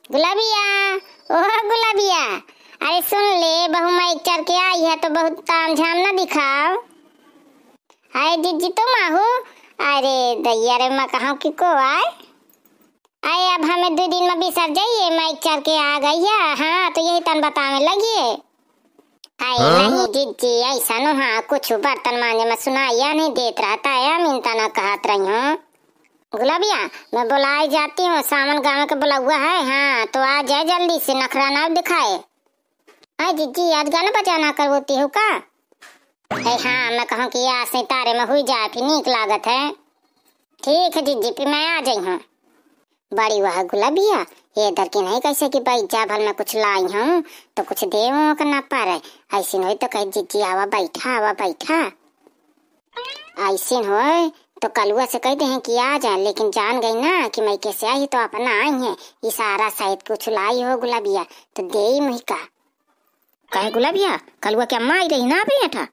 गुलाबिया, ओह गुलाबिया, अरे सुन ले, बहू माइक चढ़ के आई है तो बहुत ताम झाम न दिखाओ। अरे जीजी तुम आहू? अरे दैया रे, मैं कहूँ कि को आए। अरे अब हमें 2 दिन में बिसर जाइए, माइक चढ़ के आ गई है। हाँ तो यही तन बताने लगिए। अरे नहीं जीजी, ऐसा न हाँ, कुछ बर्तन मांजे में सुनाइया नहीं देत रहता है, मिनता न कहत रही हूँ। गुलाबिया, मैं बुलाई जाती हूँ, सावन गाँव के बुला हुआ है। हाँ तो आ जाए जल्दी से, नखरा ना दिखाए। अरे जीजी, आज गाना बजाना करवाती हो का? अरे हाँ, मैं कहूँ कि आज से तारे में हुई जाए, फिर नीक लागत है। ठीक है जीजी, फिर मैं आ जाई हूँ। बड़ी वाह गुलाबिया, ये इधर की नहीं कैसे कि भाई जा भल मैं कुछ लाई हूँ तो कुछ दे करना पा रहे। ऐसी नहीं तो कहीं जीजी आवा बैठा, आवा बैठा। ऐसी हो तो कलुआ से कहते हैं कि आ जाए, लेकिन जान गई ना कि मैं कैसे आई तो अपना आई है। इशारा सहित कुछ लाई हो गुलाबिया तो दे ही मुही का। कहे गुलाबिया, कलुआ क्या अम्मा आई रही ना बेटा?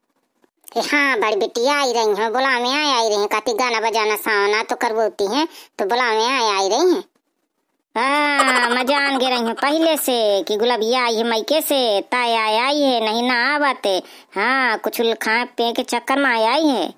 हाँ बड़ी बेटिया आई रही है, बुला में आई रही है। कहती गाना बजाना सावना तो करवोती है, तो बुला में आई रही है। हाँ मैं जान गे रही हूँ पहले से कि गुलाबिया आई है मायके से, ताई आई है, नहीं ना आवते। हाँ कुछ खाए पे के चक्कर में आई है।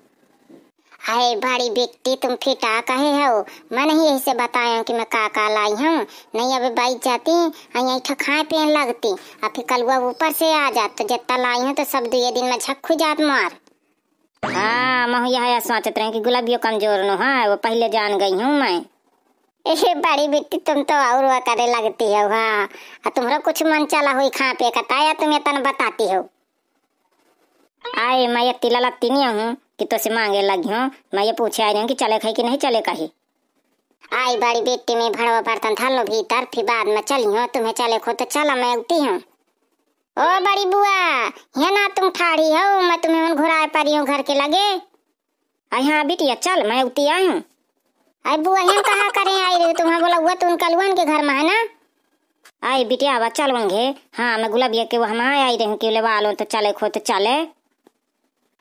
अरे बड़ी बेटी, तुम फिटा कहे हो? मैं नहीं यही से बताया कि मैं का लाई हूँ। नहीं अबे बाइक जाती यही खाए पिए लगती, और फिर कलुआ ऊपर से आ जात तो जितना लाई हूँ तो सब 2 दिन में झक्खू जात मार। हाँ मैं यह सोचत रही कि गुलाबियो कमजोर न है, वो पहले जान गई हूँ मैं। ए बड़ी बेटी, तुम तो और वो करे लगती हो। हाँ तुम्हारा कुछ मन चला हुई खा पे कताया तुम्हें तन बताती हो। आए मैं ये तिला लगती नहीं हूँ कि तो से मांगे लगी हूँ। मैं ये पूछे आई हूँ कि चले खाई कि नहीं चले कही। आई बड़ी बेटी, में भड़वा बर्तन था लो भीतर, फिर बाद में चली हूँ। तुम्हें चले खो तो चला, मैं उठी हूँ। ओ बड़ी बुआ, ये ना तुम ठाड़ी हो, मैं तुम्हें घुराए पड़ी हूँ घर के लगे। आई हाँ बिटिया चल, मैं उठी आई हूँ। आई बुआ यहाँ कहाँ करें आई रही? तुम्हें बोला हुआ तुम कलुआन के घर में है ना? आई बिटिया आवा चल वंगे। हाँ मैं गुलाबिया के वहाँ आई रही हूँ कि ले वालो तो चले खो तो चले।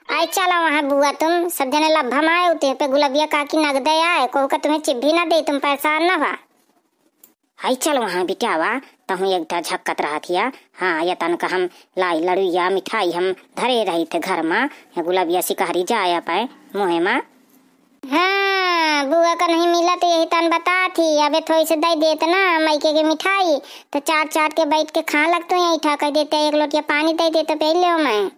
आई चला वहाँ बुआ, तुम सब जने लब्भा में आए होते पे गुलाबिया काकी नगदे आए, कहू का तुम्हें चिब्भी ना दे, तुम परेशान ना हुआ। आई चल वहाँ बिटावा, तहु एक झक्कत रहा थिया। हाँ ये तन का हम लाई लड़ुया मिठाई हम धरे रही थे घर में, गुलाबिया सिकहरी जाया पाए मुहे में। हाँ बुआ का नहीं मिला तो यही तन बता थी, अबे थोड़ी से दे देते ना मायके की मिठाई तो चाट चाट के बैठ के खा लगते यही ठा कर देते, 1 लोटिया पानी दे देते पी ले मैं।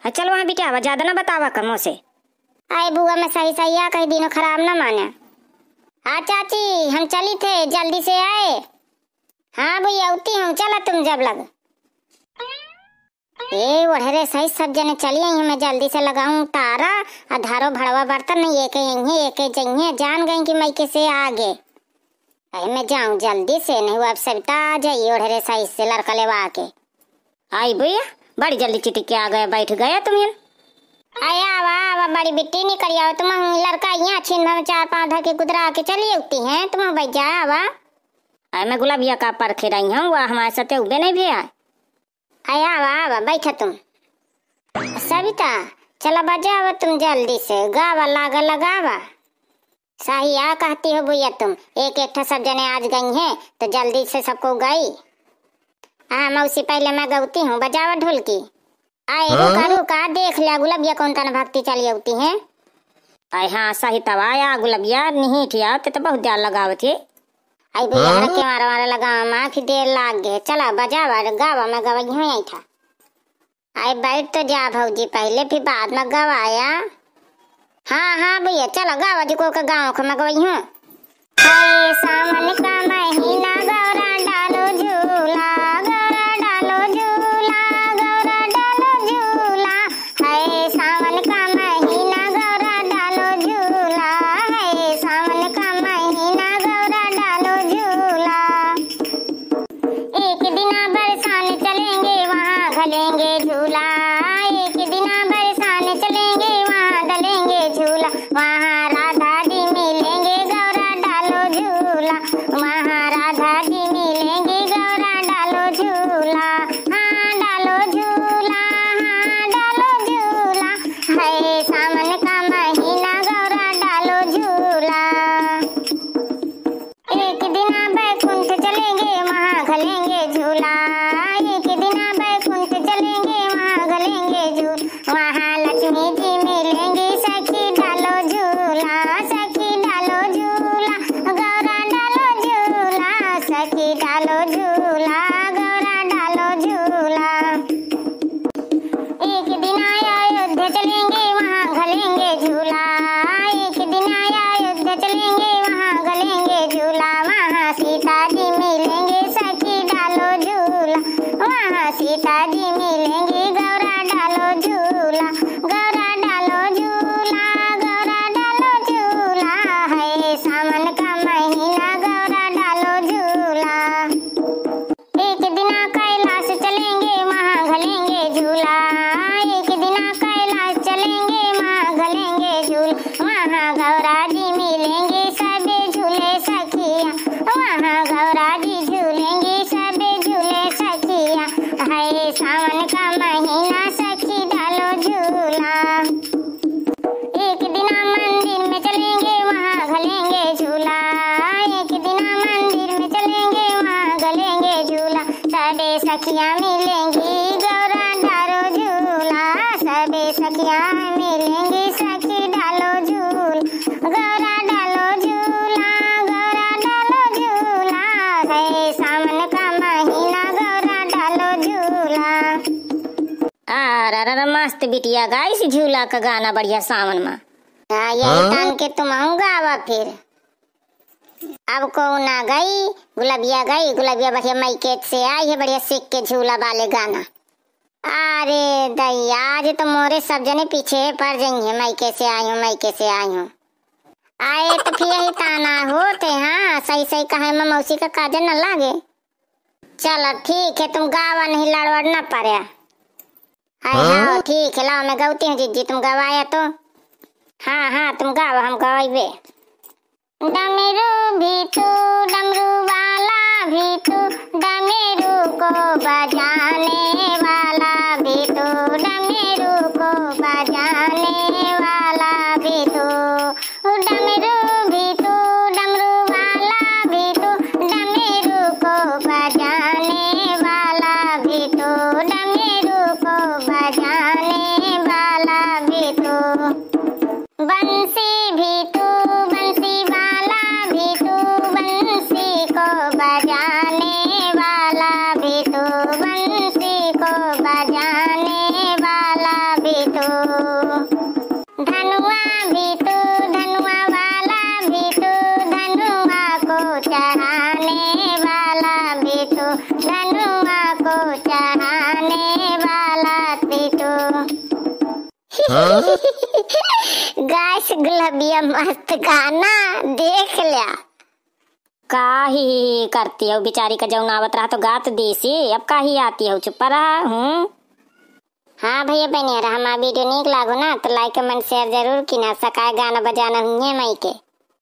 चल वहाँ बिटिया ज्यादा ना बतावा कमो से। आए बुआ मैं सही सही आ, कहीं दिनों खराब ना माने। हाँ चाची हम चली थे, जल्दी से आए। हाँ भैया उठी हूँ, चला तुम जब लग। ए ओढ़े सही सब जने चली आई, मैं जल्दी से लगाऊं तारा, अधारो भड़वा बर्तन नहीं एक जइए, जान गई कि मैं कैसे आगे। अरे मैं जाऊं जल्दी से, नहीं वो अब सविता आ जाइए ओढ़े सही से लड़का लेवा के। आई भैया बड़ी जल्दी चिटिक के आ गया, बैठ गया तुम्हें। आया आवा बड़ी बिट्टी नहीं करिया तुम, लड़का यहाँ छीन में 4-5 धके गुदरा के चली उठती हैं, तुम बैठ जा आवा। अरे मैं गुलाबिया का परखे रही हूँ, वह हमारे साथ उबे नहीं भी आए। आया आवा बैठा तुम। सविता चला बजावा तुम जल्दी से, गावा लागा लगावा। सही आ कहती हो भैया तुम, एक सब जने आज गई हैं तो जल्दी से सबको गई। हाँ मौसी पहले मैं गौती हूँ, बजावा ढोलकी। आए रुका देख लिया गुलाबिया कौन तना भक्ति चली होती है। आए हाँ सही तवा आया गुलाबिया नहीं ठिया तो बहुत देर लगाव थे। आई भैया के मारा लगावा माँ फिर देर लाग गए, चला बजावा गावा मैं गवाई हूँ यही था। आए बैठ तो जा भौजी पहले, फिर बाद में गवाया। हाँ भैया चला गावा जी को गाँव को मैं गवाई हूँ। सावन का महीना गौरा डालो झूला, गौरा डालो झूला, गौरा डालो झूला, है सावन का महीना गौरा डालो झूला, है सावन का महीना गौरा डालो झूला। एक दिना बरसाने चलेंगे वहाँ घलेंगे झूला, एक दिना बरसाने चलेंगे वहाँ डलेंगे झूला, वहाँ राधा जी मिलेंगे गौरा डालो झूला, वहाँ सखी डालो झूला, गौरा डालो झूला। एक दिन आया अयोध्या चलेंगे वहाँ घलेंगे झूला, एक दिन आया अयोध्या चलेंगे वहाँ घलेंगे झूला। वहाँ सीता जी मिलेंगे सखी डालो झूला, वहाँ सीता जी मिलेंगी गौरा डालो झूला, गौरा डालो झूला, गौरा डालो झूला। है सावन का महीना गौरा डालो झूला। एक दिन कैलाश चलेंगे वहाँ घलेंगे झूला, एक दिन कैलाश चलेंगे वहाँ घलेंगे झूला। वहाँ गौरा जी मिलेंगे सबे झूले सखिया, वहाँ गौरा जी झूलेंगे सबे झूले सखिया। है सावन का महीना सखी डालो झूला। एक दिन मंदिर में चलेंगे वहाँ घलेंगे झूला, एक दिन मंदिर में चलेंगे वहाँ घलेंगे झूला। सबे सखियाँ मिलेंगी गौरा डालो झूला, सबे सखियाँ मिलेंगी सखी डालो झूला, गौरा डालो झूला, गौरा डालो झूला। है सावन का महीना गौरा डालो झूला। अरे मस्त बिटिया गाइस झूला का गाना बढ़िया सावन में। यही तान के तुम गावा फिर। अब को ना गई गुलाबिया बढ़िया माइके से आई है बढ़िया सीख के झूला वाले गाना। अरे दैया आज तो मोरे सब जने पीछे पड़ जाएंगे, माइके से आई हूँ माइके से आई हूँ। आए तो फिर यही ताना होते। हाँ सही सही कहे में मौसी का काजल न लागे। चलो ठीक है तुम गावा नहीं लड़वड़ न पड़े। हाँ ठीक है लाओ मैं गाती हूँ जीजी तुम गवाया तो। हाँ हाँ तुम गाओ हम गवाइबे। डमरू भी तू डमरू वाला भी तू, डमरू को बजाने वाला भी तू, डमरू को बजाने वाला भी तू, डमरू भी तू डमरू वाला भी तू, डमरू को बजाने वाला भी तू, डमरू को बजाने वाला भी तू। बंसी भी तू बंसी वाला भी तू, बंसी को बजाने वाला भी तू, बंसी को बजाने वाला भी तू। धनुआ भी तू धनुआ वाला भी तू, धनुआ को चढ़ाने वाला भी तू, धनुआ को चढ़ाने वाला भी तू। गाइस गुलाबिया मस्त गाना देख लिया। काही करती हो बेचारी का जौन आवत रहा तो गात देसी, अब काही आती हो चुप रहा हूँ। हाँ भैया बहनिया हमारा वीडियो नीक लागो ना तो लाइक कमेंट शेयर जरूर की ना सकाए गाना बजाना हुई है माई के।